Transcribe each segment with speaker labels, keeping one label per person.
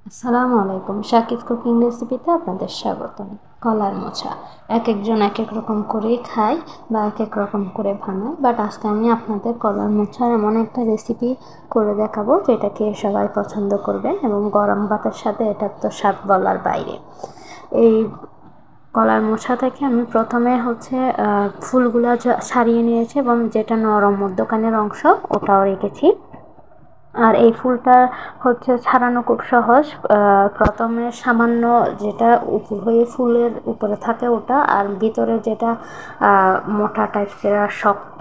Speaker 1: আসসালামু আলাইকুম। শাকিব কুকিং রেসিপিতে আপনাদের স্বাগতম। কলার মোচা এক একজন এক এক রকম করে খায় বা এক এক রকম করে বানায়, বাট আজকে আমি আপনাদের কলার মোচার এমন একটা রেসিপি করে দেখাবো যেটাকে সবাই পছন্দ করবেন এবং গরম ভাতের সাথে এটার তো স্বাদ বলার বাইরে। এই কলার মোচা থেকে আমি প্রথমে ফুলগুলো ছাড়িয়ে নিয়েছি এবং যেটা নরম মধ্যখানের অংশ ওটাও রেখেছি। আর এই ফুলটা ছাড়ানো খুব সহজ। প্রথমে সামান্য যেটা হয়ে ফুলের উপরে থাকে ওটা, আর ভিতরে যেটা মোটা টাইপের শক্ত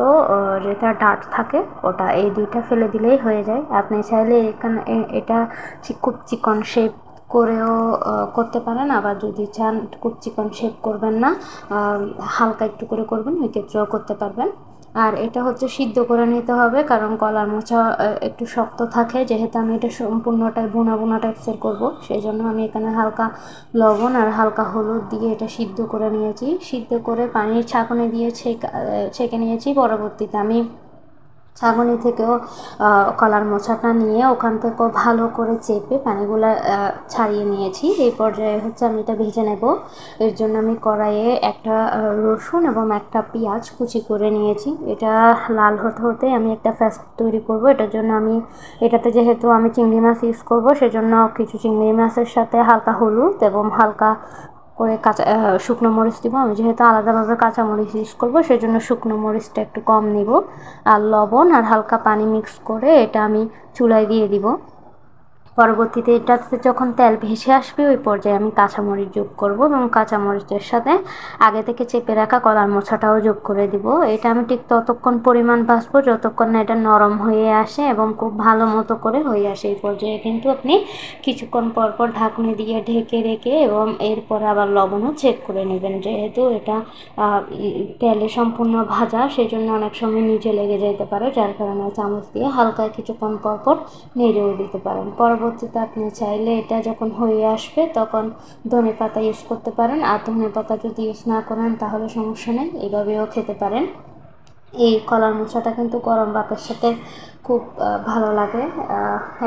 Speaker 1: যেটা ডাঁট থাকে ওটা, এই দুইটা ফেলে দিলেই হয়ে যায়। আপনি চাইলে এখানে এটা খুব চিকন শেপ করেও করতে পারেন, আবার যদি চান খুব চিকন শেপ করবেন না, হালকা একটু করে করবেন, ওই ক্ষেত্রেও করতে পারবেন। আর এটা সিদ্ধ করে নিতে হবে, কারণ কলার মোচা একটু শক্ত থাকে, যেহেতু আমি এটা সম্পূর্ণটাই বোনা বোনা টাইপসের করব, সেই জন্য আমি এখানে হালকা লবণ আর হালকা হলুদ দিয়ে এটা সিদ্ধ করে নিয়েছি। সিদ্ধ করে পানির ছাঁকনি দিয়ে ছেঁকে নিয়েছি। পরবর্তীতে আমি ছাঁকনি থেকেও কলার মোচাটা নিয়ে ওখান থেকেও ভালো করে চেপে পানিগুলো ছাড়িয়ে নিয়েছি। এই পর্যায়ে আমি এটা ভেজে নেব। এর জন্য আমি কড়াইয়ে একটা রসুন এবং একটা পেঁয়াজ কুচি করে নিয়েছি। এটা লাল হতে হতে আমি একটা পেস্ট তৈরি করব। এটার জন্য এটাতে যেহেতু আমি চিংড়ি মাছ ইউজ করব, সেজন্য কিছু চিংড়ি মাছের সাথে হালকা হলুদ এবং হালকা করে শুকনো মরিচ দিব। আমি যেহেতু আলাদাভাবে কাঁচা মরিচ ইউজ করবো, সেজন্য শুকনো মরিচটা একটু কম নিব। আর লবণ আর হালকা পানি মিক্স করে এটা আমি চুলায় দিয়ে দিব। পরবর্তীতে এটাতে যখন তেল ভেসে আসবে, ওই পর্যায়ে আমি কাঁচামরিচ যোগ করব এবং কাঁচামরিচের সাথে আগে থেকে চেপে রাখা কলার মোচাটাও যোগ করে দিব। এটা আমি ঠিক ততক্ষণ পরিমাণ ভাজবো যতক্ষণ না এটা নরম হয়ে আসে এবং খুব ভালো মতো করে হয়ে আসে। এই পর্যায়ে কিন্তু আপনি কিছুক্ষণ পর পর ঢাকনি দিয়ে ঢেকে রেখে এবং এরপর আবার লবণও চেক করে নেবেন, যেহেতু এটা তেলে সম্পূর্ণ ভাজা, সেই জন্য অনেক সময় নিচে লেগে যেতে পারে, যার কারণে চামচ দিয়ে হালকা কিছুক্ষণ পর পর নেড়েও দিতে পারেন। পরবর্তীতে আপনি চাইলে এটা যখন হয়ে আসবে তখন ধনেপাতা ইউজ করতে পারেন, আর ধনেপাতা যদি ইউজ না করেন তাহলে সমস্যা নেই, এভাবেও খেতে পারেন। এই কলার মোচাটা কিন্তু গরম ভাতের সাথে খুব ভালো লাগে,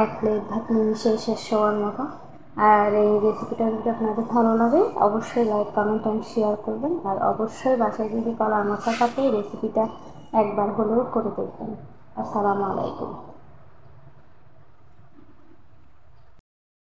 Speaker 1: এক প্লেট ভাত নিমিশে শেষ হওয়ার মতো। আর এই রেসিপিটা যদি আপনাদের ভালো লাগে অবশ্যই লাইক, কমেন্ট অ্যান্ড শেয়ার করবেন। আর অবশ্যই বাসায় যদি কলার মোচা থাকে এই রেসিপিটা একবার হলেও করে দেখবেন। আসসালামু আলাইকুম।